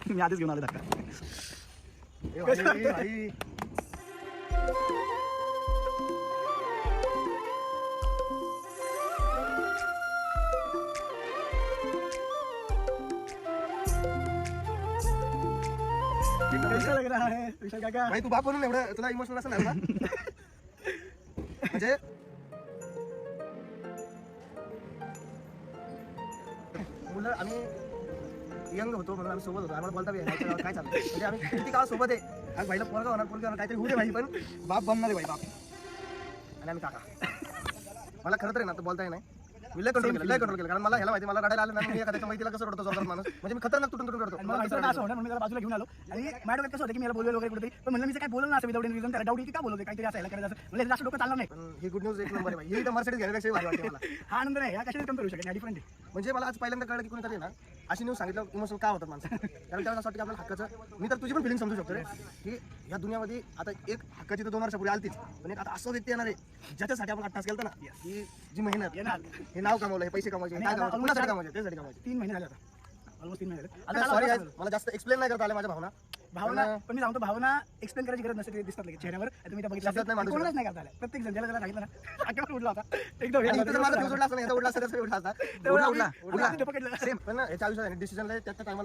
मी आधीच घेऊन आलो धक्का. भाई कैसा लग रहा है विशाल काका? भाई तू बाप म्हणून एवढं तुला इमोशनल असं नाही ना म्हणजे मुलं आम्ही यंग होतो म्हणून आम्ही सोबत होतो. आम्हाला बोलता काय चाललं म्हणजे आम्ही किती काळ सोबत आहे. आज भाईला पोरगा होणार पोरगा होणार काहीतरी होऊ दे भाई, पण बाप बनणार आहे भाई बाप. आणि आम्ही काका मला खरं तर आहे ना तर बोलता नाही. मी लय कंट्रोल केलं कारण मला ह्याला माहिती मला रडायला आलं ना मी एखाद्याच्या माहितीला कसं रडतो जोरदार माणूस म्हणजे मी खतरनाक तुटून रडतो. मला माहिती असं होणार म्हणून मी त्याला बाजूला घेऊन आलो आणि माझ्या डोक्यात कसं होतं की मला बोललो वगैरे कुठेतरी पण म्हणलं मी काय बोललो ना असं विदाउट रिझन त्याला डाऊट की का बोलवते काहीतरी असं करायचं असं म्हणजे जास्त डोकं चाललं नाही. पण ही गुड न्यूज एक नंबर आहे भाई. ही तर मर्सिडीज घेण्यापेक्षा भारी वाटते मला. हा आनंद नाही या कशाने कम करू शकत डिफरंट आहे. म्हणजे मला आज पहिल्यांदा कळलं की कोणीतरी ना अशी न्यूज सांगितलं इमोशनल का होतात माणसं. कारण त्यावेळेला असं वाटतं की आपल्याला हक्काचं मी तर तुझी पण फिलिंग समजू शकतो रे की या दुनियामध्ये आता एक हक्काची तर 2 वर्षापूर्वी आलतीच पण एक आता असं व्यक्ती येणार आहे ज्याच्यासाठी आपण 8 तास केलं ना की जी मेहनत हे नाव कमवलं हे पैसे कमवायचे काय कमवायचे कुणासाठी कमवायचे त्यासाठी कमवायचे. 3 महिने झाले आता ऑलमोस्ट 3 महिने झाले. आता सॉरी मला जास्त एक्सप्लेन नाही करता आले माझ्या भावना पण मी सांगतो भावना एक्सप्लेन करायची गरज नसते ते दिसतात लगेच चेहऱ्यावर. आता मी त्या शब्दात नाही बघितलं मांडू कोणालाच नाही करता आलं. प्रत्येक जण ज्याला सांगितलं ना आठवण उडला होता एकदम आणि इथं तर माझा दिवस उडला असं नाही याचा उडला असं उडला असता पकडलं सेम पण याच्या आयुष्यात डिसिजन त्या टायमाला